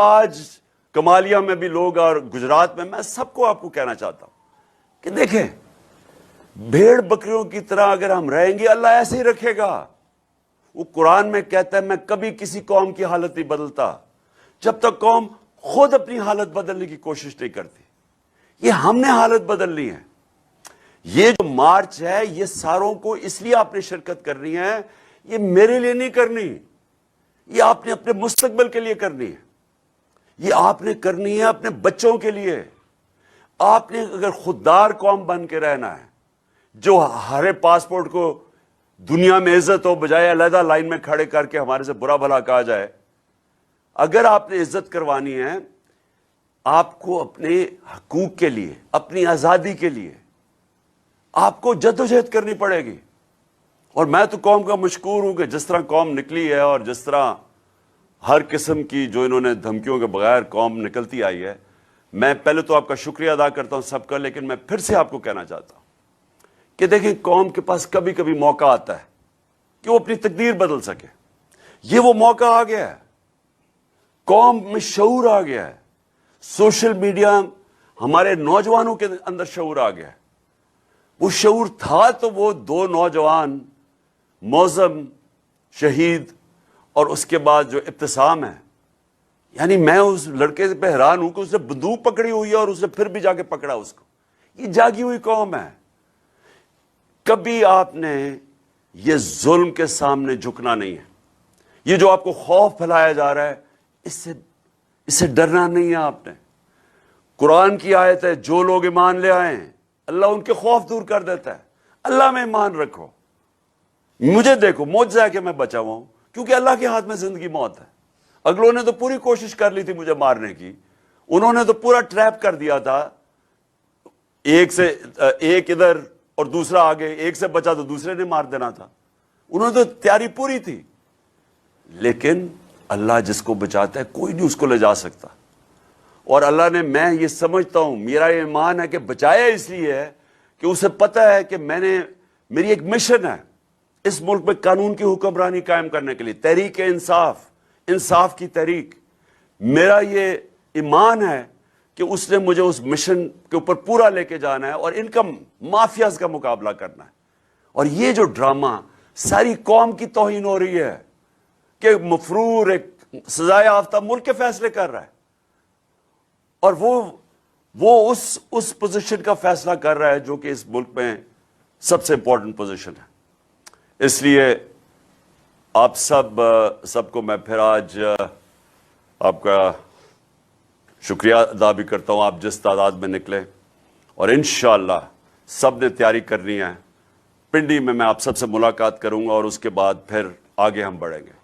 آج کمالیہ میں بھی لوگ اور گجرات میں سب کو آپ کو کہنا چاہتا ہوں کہ دیکھیں بھیڑ بکریوں کی طرح اگر ہم رہیں گے اللہ ایسے ہی رکھے گا. وہ قرآن میں کہتا ہے میں کبھی کسی قوم کی حالت نہیں بدلتا جب تک قوم خود اپنی حالت بدلنے کی کوشش نہیں کرتی. یہ ہم نے حالت بدلنی ہے. یہ جو مارچ ہے یہ ساروں کو اس لیے آپ نے شرکت کرنی ہے. یہ میرے لیے نہیں کرنی, یہ آپ نے اپنے مستقبل کے لیے کرنی ہے. یہ آپ نے کرنی ہے اپنے بچوں کے لیے. آپ نے اگر خوددار قوم بن کے رہنا ہے جو ہر پاسپورٹ کو دنیا میں عزت ہو بجائے علیحدہ لائن میں کھڑے کر کے ہمارے سے برا بھلا کہا جائے, اگر آپ نے عزت کروانی ہے آپ کو اپنے حقوق کے لیے اپنی آزادی کے لیے آپ کو جدوجہد کرنی پڑے گی. اور میں تو قوم کا مشکور ہوں کہ جس طرح قوم نکلی ہے اور جس طرح ہر قسم کی جو انہوں نے دھمکیوں کے بغیر قوم نکلتی آئی ہے, میں پہلے تو آپ کا شکریہ ادا کرتا ہوں سب کا, لیکن میں پھر سے آپ کو کہنا چاہتا ہوں کہ دیکھیں قوم کے پاس کبھی کبھی موقع آتا ہے کہ وہ اپنی تقدیر بدل سکے. یہ وہ موقع آ گیا ہے. قوم میں شعور آ گیا ہے. سوشل میڈیا ہمارے نوجوانوں کے اندر شعور آ گیا ہے. وہ شعور تھا تو وہ دو نوجوان معظم شہید اور اس کے بعد جو ابتسام ہے, یعنی میں اس لڑکے پہ حیران ہوں کہ اس نے بندوق پکڑی ہوئی ہے اور اس نے پھر بھی جا کے پکڑا اس کو. یہ جاگی ہوئی قوم ہے. کبھی آپ نے یہ ظلم کے سامنے جھکنا نہیں ہے. یہ جو آپ کو خوف پھیلایا جا رہا ہے اس سے ڈرنا نہیں ہے. آپ نے قرآن کی آیت ہے جو لوگ ایمان لے آئے ہیں اللہ ان کے خوف دور کر دیتا ہے. اللہ میں ایمان رکھو. مجھے دیکھو معجزہ ہے کہ میں بچا ہوا ہوں کیونکہ اللہ کے ہاتھ میں زندگی موت ہے. اگلوں نے تو پوری کوشش کر لی تھی مجھے مارنے کی. انہوں نے تو پورا ٹریپ کر دیا تھا, ایک ادھر اور دوسرا آگے, ایک سے بچا تو دوسرے نے مار دینا تھا. انہوں نے تو تیاری پوری تھی. لیکن اللہ جس کو بچاتا ہے کوئی نہیں اس کو لے جا سکتا. اور اللہ نے, میں یہ سمجھتا ہوں میرا یہ ایمان ہے کہ بچایا اس لیے ہے کہ اسے پتہ ہے کہ میری ایک مشن ہے اس ملک میں قانون کی حکمرانی قائم کرنے کے لیے. تحریک انصاف کی تحریک, میرا یہ ایمان ہے کہ اس نے مجھے اس مشن کے اوپر پورا لے کے جانا ہے اور ان کا مافیاز کا مقابلہ کرنا ہے. اور یہ جو ڈرامہ ساری قوم کی توہین ہو رہی ہے کہ مفرور ایک سزائے یافتہ ملک کے فیصلے کر رہا ہے اور وہ اس پوزیشن کا فیصلہ کر رہا ہے جو کہ اس ملک میں سب سے امپورٹنٹ پوزیشن ہے. اس لیے آپ سب کو میں پھر آج آپ کا شکریہ ادا بھی کرتا ہوں. آپ جس تعداد میں نکلے اور انشاءاللہ سب نے تیاری کرنی ہے. پنڈی میں آپ سب سے ملاقات کروں گا اور اس کے بعد پھر آگے ہم بڑھیں گے.